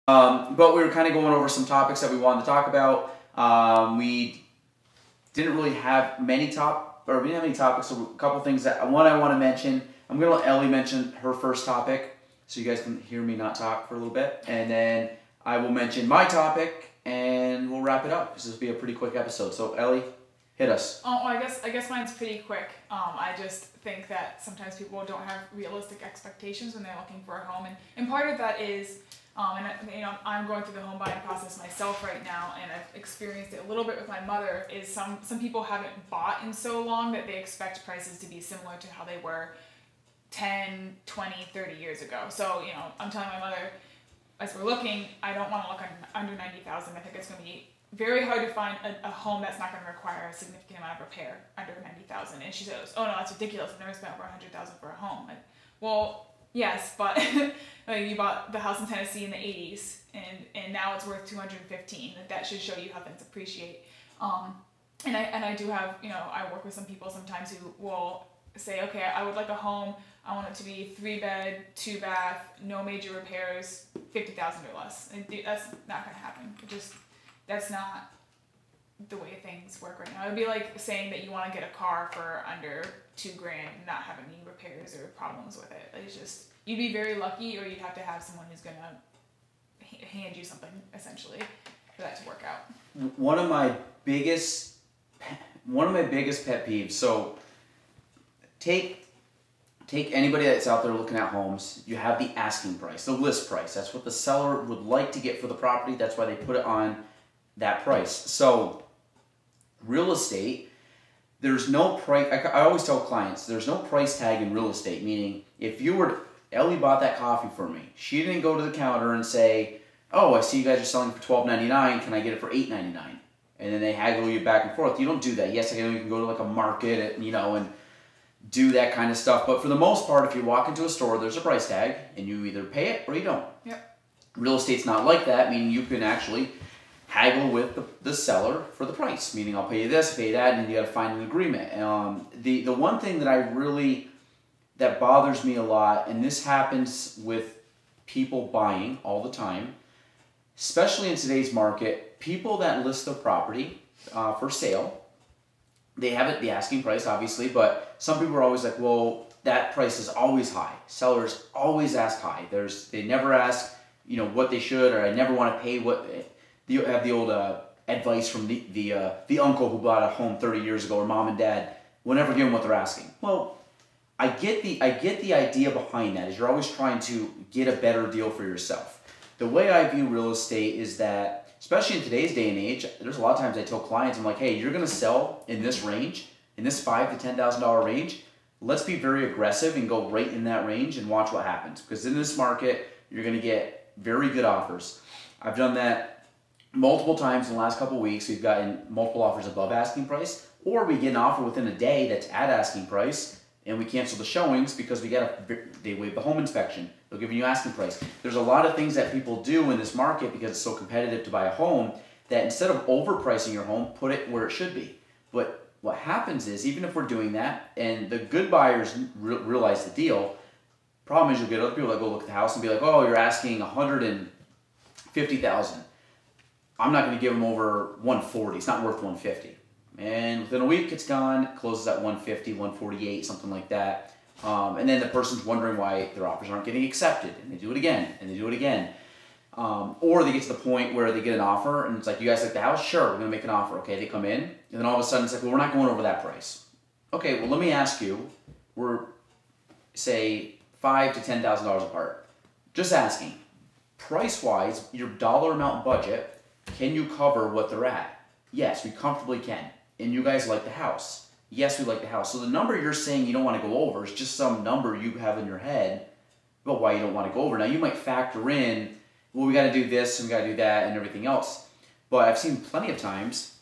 But we were kind of going over some topics that we wanted to talk about. We didn't really have many we didn't have any topics, so a couple things that I want to mention. I'm going to let Ellie mention her first topic, so you guys can hear me not talk for a little bit, and then I will mention my topic, and we'll wrap it up. This will be a pretty quick episode. So Ellie, hit us. Oh, well, I guess mine's pretty quick. I just think that sometimes people don't have realistic expectations when they're looking for a home, and part of that is, I'm going through the home buying process myself right now, and I've experienced it a little bit with my mother. Is some people haven't bought in so long that they expect prices to be similar to how they were 10, 20, 30 years ago. So I'm telling my mother, as we're looking, I don't want to look under 90,000. I think it's going to be very hard to find a home that's not going to require a significant amount of repair under 90,000. And she says, "Oh no, that's ridiculous. I've never spent over 100,000 for a home." Like, well, yes, but you bought the house in Tennessee in the 80s, and now it's worth 215. That should show you how things appreciate. And I do have, I work with some people sometimes who will say, okay, I would like a home. I want it to be 3-bed, 2-bath, no major repairs, 50,000 or less. And that's not going to happen. That's not the way things work right now. It would be like saying that you want to get a car for under $2,000 and not have any repairs or problems with it. It's just, you'd be very lucky, or you'd have to have someone who's going to hand you something, essentially, for that to work out. One of my biggest pet peeves. So take anybody that's out there looking at homes. You have the asking price, the list price. That's what the seller would like to get for the property. That's why they put it on that price. So real estate, there's no price. I always tell clients, there's no price tag in real estate. Meaning, if Ellie bought that coffee for me. She didn't go to the counter and say, "Oh, I see you guys are selling for $12.99. Can I get it for $8.99?" And then they haggle you back and forth. You don't do that. Yes, I know you can go to like a market, and do that kind of stuff. But for the most part, if you walk into a store, there's a price tag, and you either pay it or you don't. Yep. Real estate's not like that, meaning you can actually haggle with the seller for the price. Meaning, I'll pay you this, pay that, and you got to find an agreement. The one thing that bothers me a lot, and this happens with people buying all the time, especially in today's market, people that list their property for sale, they have it the asking price, obviously, but some people are always like, well, that price is always high. Sellers always ask high. They never ask, what they should, or I never want to pay what. You have the old advice from the uncle who bought a home 30 years ago, or mom and dad, will never give them what they're asking. Well, I get the idea behind that, is you're always trying to get a better deal for yourself. The way I view real estate is that, especially in today's day and age, there's a lot of times I tell clients, I'm like, hey, you're going to sell in this range, in this $5,000 to $10,000 range. Let's be very aggressive and go right in that range and watch what happens. Because in this market, you're going to get very good offers. I've done that multiple times in the last couple of weeks. We've gotten multiple offers above asking price, or we get an offer within a day that's at asking price, and we cancel the showings because they waive the home inspection. They'll give you asking price. There's a lot of things that people do in this market because it's so competitive to buy a home, that instead of overpricing your home, put it where it should be. But what happens is, even if we're doing that, and the good buyers realize the deal, problem is you'll get other people that go look at the house and be like, oh, you're asking $150,000. I'm not going to give them over $140. It's not worth $150. And within a week, it's gone, closes at $150, $148, something like that. And then the person's wondering why their offers aren't getting accepted, and they do it again, and they do it again. Or they get to the point where they get an offer, and it's like, you guys like the house? Sure, we're going to make an offer. Okay, they come in, and then all of a sudden it's like, well, we're not going over that price. Okay, well, let me ask you, we're, say, $5,000 to $10,000 apart. Just asking, price-wise, your dollar amount budget, can you cover what they're at? Yes, we comfortably can. And you guys like the house. Yes, we like the house. So the number you're saying you don't want to go over is just some number you have in your head about why you don't want to go over. Now, you might factor in, well, we got to do this and we got to do that and everything else. But I've seen plenty of times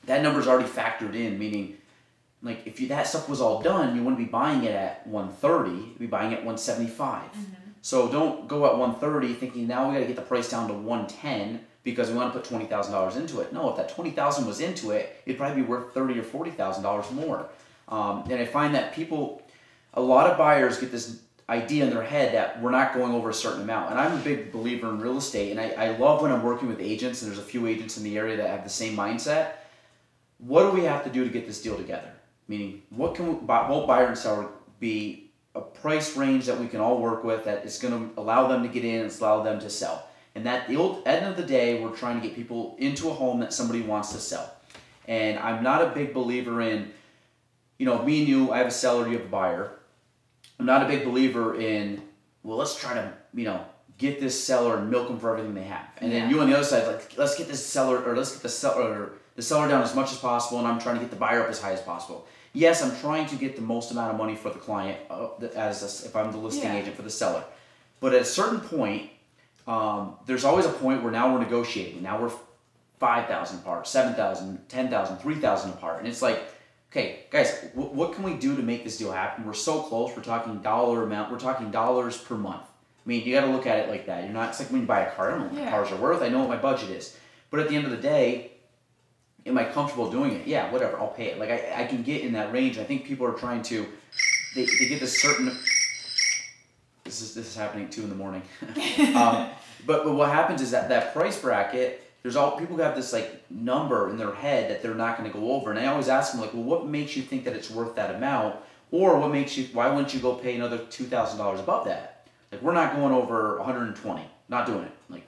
that number's already factored in, meaning, like, if that stuff was all done, you wouldn't be buying it at 130, you'd be buying it at 175. So don't go at 130 thinking, now we got to get the price down to 110 because we want to put $20,000 into it. No, if that $20,000 was into it, it'd probably be worth $30,000 or $40,000 more. And I find that a lot of buyers get this idea in their head that we're not going over a certain amount. And I'm a big believer in real estate, and I love when I'm working with agents, and there's a few agents in the area that have the same mindset. What do we have to do to get this deal together? Meaning, what can both buyer and seller be a price range that we can all work with that is going to allow them to get in and allow them to sell? And at the end of the day, we're trying to get people into a home that somebody wants to sell. And I'm not a big believer in, me and you, I have a seller, you have a buyer. I'm not a big believer in, well, let's try to, get this seller and milk them for everything they have. And then you on the other side, like, let's get this seller, or let's get the seller down as much as possible, and I'm trying to get the buyer up as high as possible. Yes, I'm trying to get the most amount of money for the client, if I'm the listing agent for the seller. But at a certain point, there's always a point where now we're negotiating. Now we're 5,000 apart, 7,000, 10,000, 3,000 apart. And it's like, okay, guys, what can we do to make this deal happen? We're so close. We're talking dollar amount. We're talking dollars per month. I mean, you got to look at it like that. It's like when you buy a car. I don't know what cars are worth. I know what my budget is. But at the end of the day, am I comfortable doing it? Yeah, whatever. I'll pay it. Like, I can get in that range. I think people are trying to, they get this certain, this is happening 2 a.m. But what happens is that price bracket, people have this like number in their head that they're not going to go over. And I always ask them, like, well, what makes you think that it's worth that amount? Or why wouldn't you go pay another $2,000 above that? Like, we're not going over 120, not doing it. Like,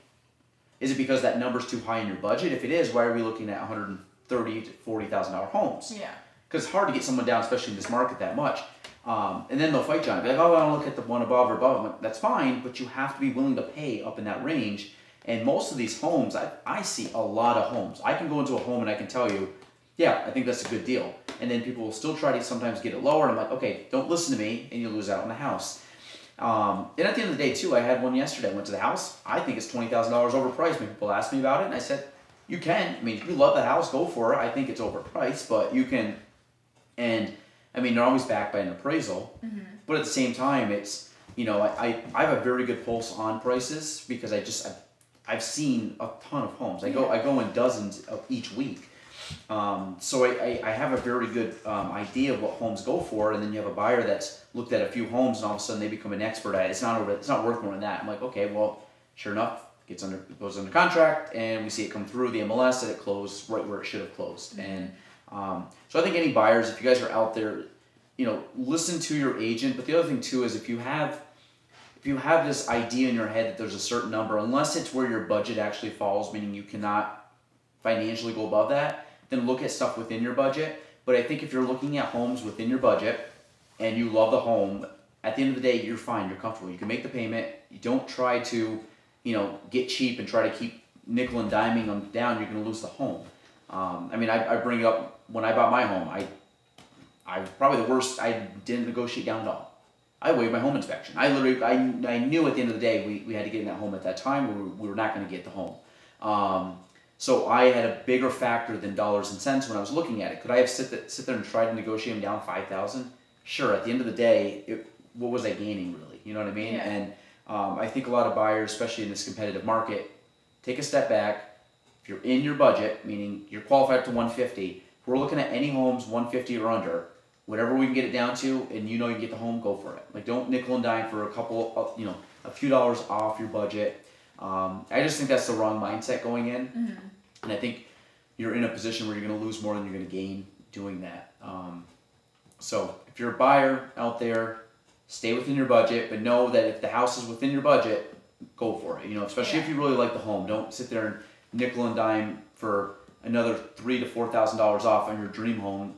is it because that number's too high in your budget? If it is, why are we looking at $130,000 to $40,000 homes? Yeah. Because it's hard to get someone down, especially in this market, that much. And then they'll fight you on it. Be like, oh, I don't look at the one above or above. I'm like, that's fine, but you have to be willing to pay up in that range. And most of these homes, I see a lot of homes. I can go into a home and I can tell you, yeah, I think that's a good deal. And then people will still try to sometimes get it lower. And I'm like, okay, don't listen to me, and you lose out on the house. And at the end of the day, too, I had one yesterday. I went to the house. I think it's $20,000 overpriced. When people asked me about it, and I said, you can. I mean, if you love the house, go for it. I think it's overpriced, but you can. And, I mean, they're always backed by an appraisal. Mm-hmm. But at the same time, it's, I have a very good pulse on prices because I've seen a ton of homes. I go in dozens of each week. So I have a very good idea of what homes go for, and then you have a buyer that's looked at a few homes and all of a sudden they become an expert at it. It's not worth more than that. I'm like, okay, well, sure enough, goes under contract, and we see it come through the MLS that it closed right where it should have closed. Mm-hmm. And so I think any buyers, if you guys are out there, listen to your agent. But the other thing too is if you have this idea in your head that there's a certain number, unless it's where your budget actually falls, meaning you cannot financially go above that, then look at stuff within your budget. But I think if you're looking at homes within your budget and you love the home, at the end of the day, you're fine, you're comfortable. You can make the payment. You don't try to, get cheap and try to keep nickel and diming them down. You're going to lose the home. I mean, I bring it up when I bought my home. I probably the worst. I didn't negotiate down at all. I waived my home inspection. I knew at the end of the day we had to get in that home at that time. We were not going to get the home. So I had a bigger factor than dollars and cents when I was looking at it. Could I have sit there and tried to negotiate them down $5,000? Sure. At the end of the day, what was I gaining really? You know what I mean? Yeah. And I think a lot of buyers, especially in this competitive market, take a step back. If you're in your budget, meaning you're qualified to 150, if we're looking at any homes 150 or under, whatever we can get it down to, and you can get the home, go for it. Like, don't nickel and dime for a few dollars off your budget. I just think that's the wrong mindset going in. Mm-hmm. And I think you're in a position where you're going to lose more than you're going to gain doing that. So if you're a buyer out there, stay within your budget, but know that if the house is within your budget, go for it. Especially if you really like the home. Don't sit there and nickel and dime for another $3,000 to $4,000 off on your dream home.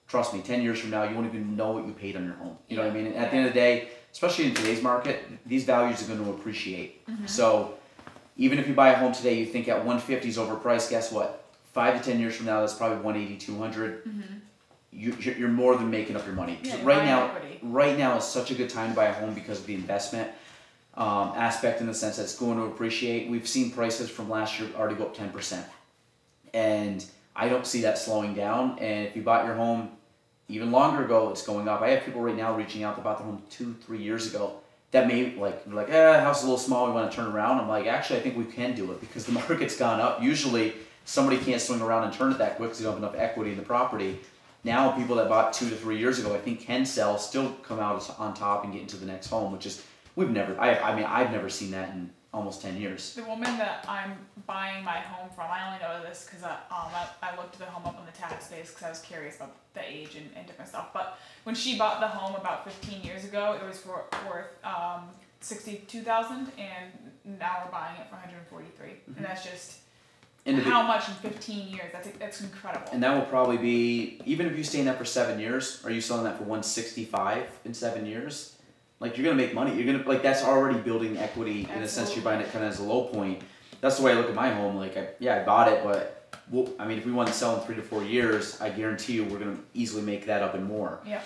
Trust me, 10 years from now, you won't even know what you paid on your home. You know what I mean? And at the end of the day, especially in today's market, these values are going to appreciate. Mm-hmm. So even if you buy a home today, you think at 150 is overpriced, guess what? 5 to 10 years from now, that's probably 180, 200. Mm-hmm. You're more than making up your money. Yeah, right now is such a good time to buy a home because of the investment aspect, in the sense that it's going to appreciate. We've seen prices from last year already go up 10%. And I don't see that slowing down. And if you bought your home even longer ago, it's going up. I have people right now reaching out that bought their home 2-3 years ago that may the house is a little small, we want to turn around. I'm like, actually, I think we can do it because the market's gone up. Usually somebody can't swing around and turn it that quick because they don't have enough equity in the property. now people that bought 2 to 3 years ago, I think can sell, still come out on top and get into the next home, which is I've never seen that in almost 10 years. The woman that I'm buying my home from, I only know this because I looked the home up on the tax base because I was curious about the age and different stuff. But when she bought the home about 15 years ago, it was worth $62,000, and now we're buying it for $143, and that's just how much in 15 years. That's incredible. And that will probably be, even if you stay in that for 7 years, are you selling that for $165 in 7 years? Like, you're gonna make money. You're gonna, like, that's already building equity. In a sense. You're buying it kind of as a low point. That's the way I look at my home. Like, I bought it, but I mean, if we want to sell in 3 to 4 years, I guarantee you we're gonna easily make that up and more. Yeah.